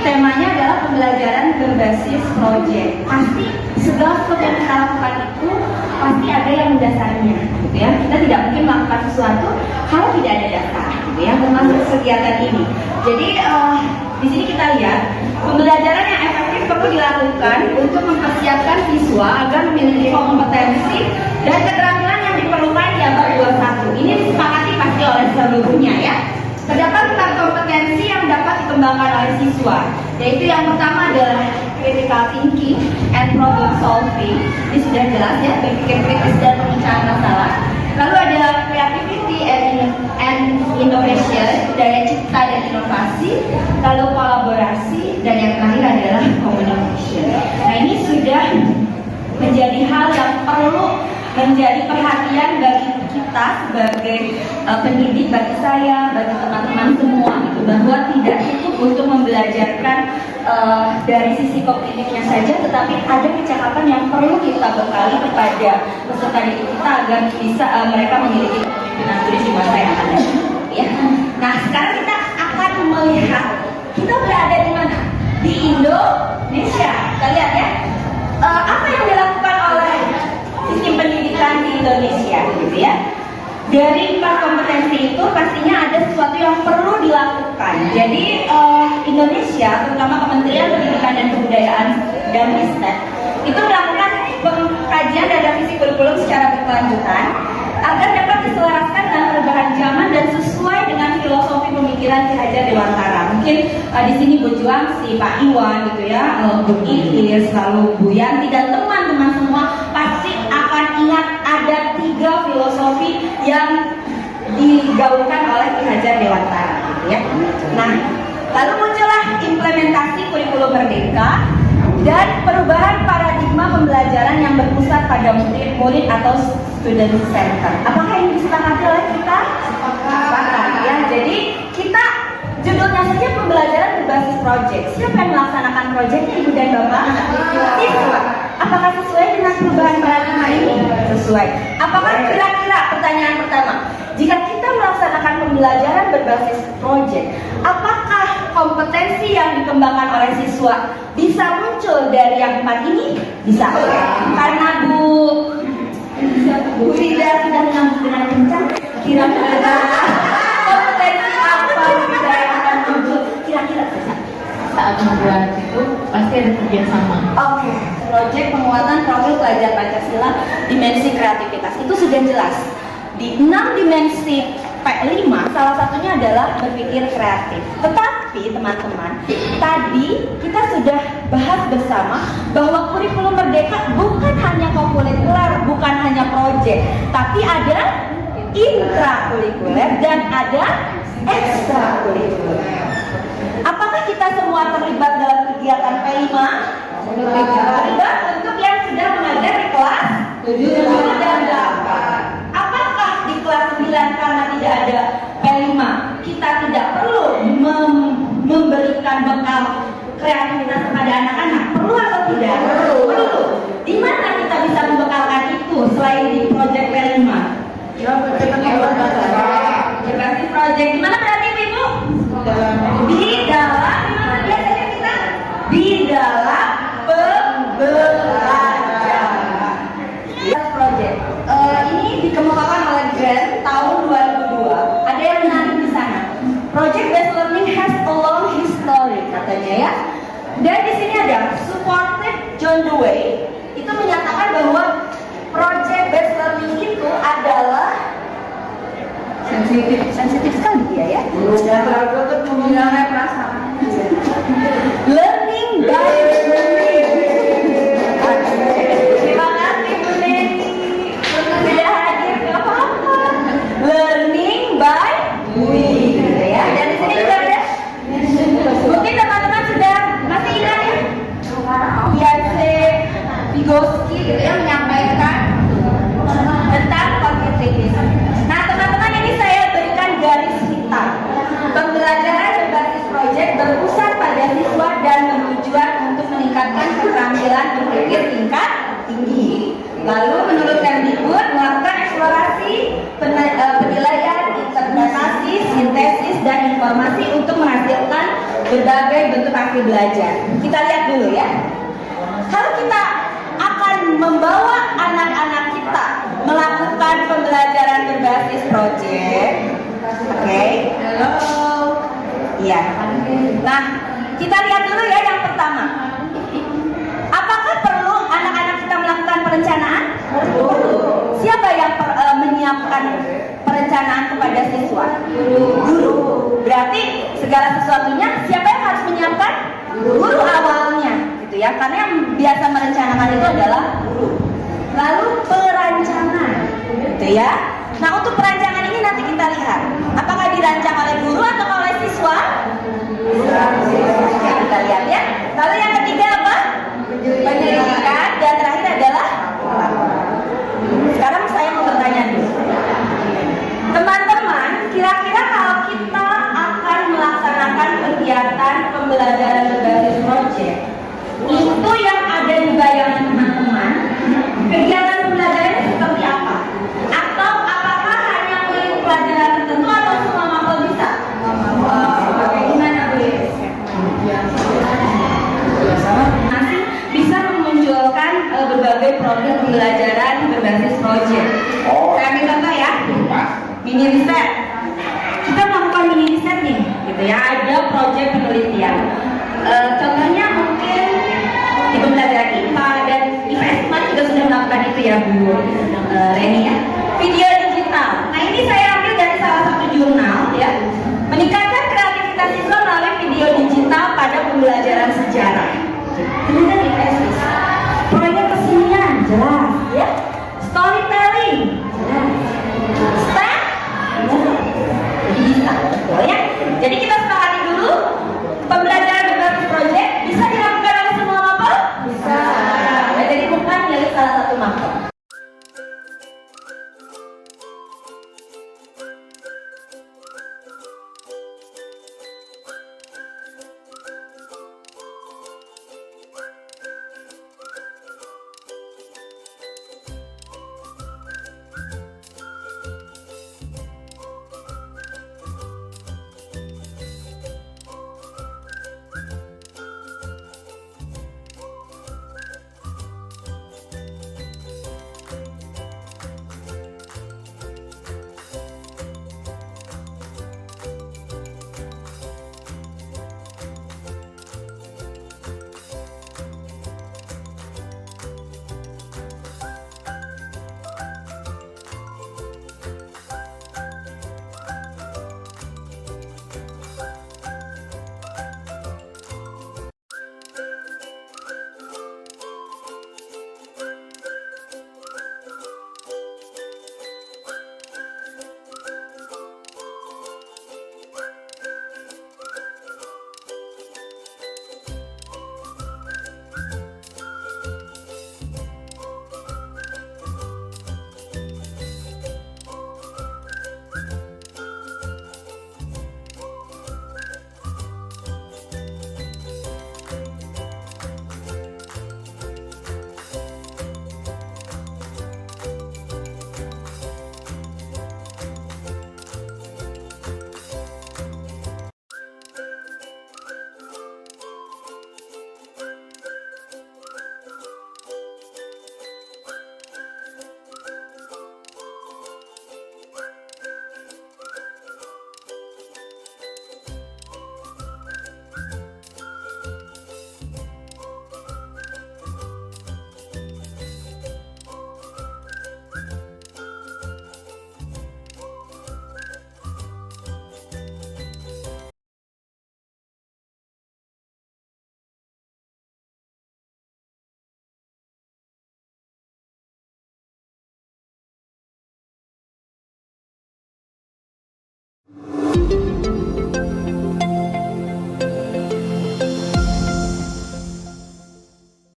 temanya adalah pembelajaran berbasis proyek. Pasti segala sesuatu yang kita lakukan itu pasti ada yang mendasarinya, gitu ya. Kita tidak mungkin melakukan sesuatu kalau tidak ada dasar, gitu ya. Termasuk kegiatan ini. Jadi di sini kita lihat pembelajaran yang efektif perlu dilakukan untuk mempersiapkan siswa agar memiliki kompetensi dan keterampilan yang diperlukan di abad 21. Ini disepakati pasti oleh seluruhnya ya. Terdapat 4 kompetensi yang dapat dikembangkan oleh siswa, yaitu yang pertama adalah critical thinking and problem solving. Ini sudah jelas ya, berpikir kritis dan pemecahan masalah. Lalu ada creativity and innovation, daya cipta dan inovasi. Lalu kolaborasi, dan yang terakhir adalah communication. Nah, ini sudah menjadi hal yang perlu menjadi perhatian bagi kita sebagai pendidik, bagi saya, bagi teman-teman semua, gitu, bahwa tidak cukup untuk membelajarkan dari sisi kognitifnya saja, tetapi ada kecakapan yang perlu kita bekali kepada peserta didik kita agar bisa mereka memiliki kepemimpinan tulis di masa yang akan datang. Ya. Nah, sekarang kita akan melihat kita berada di mana? Di Indonesia. Kita lihat ya, apa yang dilakukan oleh sistem pendidikan di Indonesia, gitu ya. Dari 4 kompetensi itu pastinya ada sesuatu yang perlu dilakukan. Jadi Indonesia, terutama Kementerian Pendidikan dan Kebudayaan dan Ristek, itu melakukan pengkajian dan revisi kurikulum secara berkelanjutan agar dapat diselaraskan dengan perubahan zaman dan sesuai dengan filosofi pemikiran Ki Hajar Dewantara. Mungkin di sini Bu Juang, si Pak Iwan, gitu ya, Bu Iis, lalu Bu Yanti dan teman-teman semua pasti akan ingat ada 3 filosofi yang digaungkan oleh Ki Hajar Dewantara, gitu ya. Nah, lalu muncullah implementasi kurikulum merdeka dan perubahan paradigma pembelajaran yang berpusat pada murid atau student center. Apakah ini disepakati oleh kita? Sepakat ya. Jadi kita judulnya saja pembelajaran berbasis proyek. Siapa yang melaksanakan proyeknya, Ibu dan Bapak? Siswa. Apakah sesuai dengan perubahan paradigma ini? Sesuai. Apakah kira-kira, pertanyaan pertama, jika kita melaksanakan pembelajaran berbasis proyek, apakah kompetensi yang dikembangkan oleh siswa bisa muncul dari yang 4 ini? Bisa. Karena Bu Frida sudah menyambut dengan kencang, kira-kira kompetensi apa yang akan muncul? Kira-kira saat membuat itu pasti ada kerjasama. Oke. Proyek penguatan profil pelajar Pancasila dimensi kreativitas itu sudah jelas. Di 6 dimensi P5 salah satunya adalah berpikir kreatif. Tetapi teman-teman, tadi kita sudah bahas bersama bahwa kurikulum merdeka bukan hanya kokurikuler, bukan hanya proyek, tapi ada intrakurikuler dan ada ekstrakurikuler. Apakah kita semua terlibat dalam kegiatan P5? Terlibat untuk yang sudah mengajar di kelas 7 dan 8. Apakah di kelas 9 karena tidak ada P5 kita tidak perlu memberikan bekal kreativitas kepada anak-anak? Perlu atau tidak? Perlu. Di mana kita bisa membekalkan itu selain di proyek P5? Berbasis proyek. Di mana berarti Ibu? Di dalam, di mana biasanya kita? Di dalam pembelajaran. Proyek. Ini dikemukakan oleh Grant tahun 2002. Ada yang menarik di sana. Project based learning has a long history, katanya ya. Dan di sini ada supported John Dewey. Itu menyatakan bahwa project based learning itu adalah sensitif sekali dia ya. Udah tuh pembilangnya perasaan. Learning by doing. Terima kasih Bu Neni. Sudah hadir, nggak apa-apa. Learning by doing, ya. Dan di sini juga ada. Mungkin teman-teman sudah masih ingat ya? Yase Vygotsky gitu ya, menyampaikan tentang kognitivisme. Nah teman-teman, ini saya berikan garis hitam. Pembelajaran berbasis proyek berpusat pada siswa dan bertujuan untuk meningkatkan keterampilan berpikir tingkat tinggi. Lalu menurut Kemdikbud melakukan eksplorasi, penilaian, interpretasi, sintesis dan informasi untuk menghasilkan berbagai bentuk aksi belajar. Kita lihat dulu ya. Kalau kita akan membawa anak-anak kita melakukan pembelajaran berbasis proyek, oke? Halo. Iya. Nah, kita lihat dulu ya yang pertama. Apakah perlu anak-anak kita melakukan perencanaan? Siapa yang menyiapkan perencanaan kepada siswa? Guru. Berarti segala sesuatunya siapa yang harus menyiapkan? Guru awalnya, gitu ya. Karena yang biasa merencanakan itu adalah guru. Lalu perancangan, gitu ya. Nah, untuk perancangan ini nanti kita lihat apakah dirancang oleh guru atau oleh siswa? Ya, kita lihat ya. Lalu yang ketiga apa? Penyelidikan, dan terakhir adalah sekarang saya mau bertanya dulu. Teman-teman, kira-kira kalau kita akan melaksanakan kegiatan pembelajaran berbasis proyek, itu yang ada di bayangan teman-teman, kegiatan pembelajarannya seperti apa? Atau apakah hanya milik pelajaran tertentu atau semua makhluk bisa? Gimana Bu? Nanti bisa memunculkan berbagai program pembelajaran berbasis proyek. Saya ambil contoh ya, mini riset. Kita melakukan mini riset nih, gitu ya. Ada proyek penelitian. Contohnya mungkin di pembelajaran IPA dan IPS kemarin juga sudah melakukan itu ya Bu Reni ya.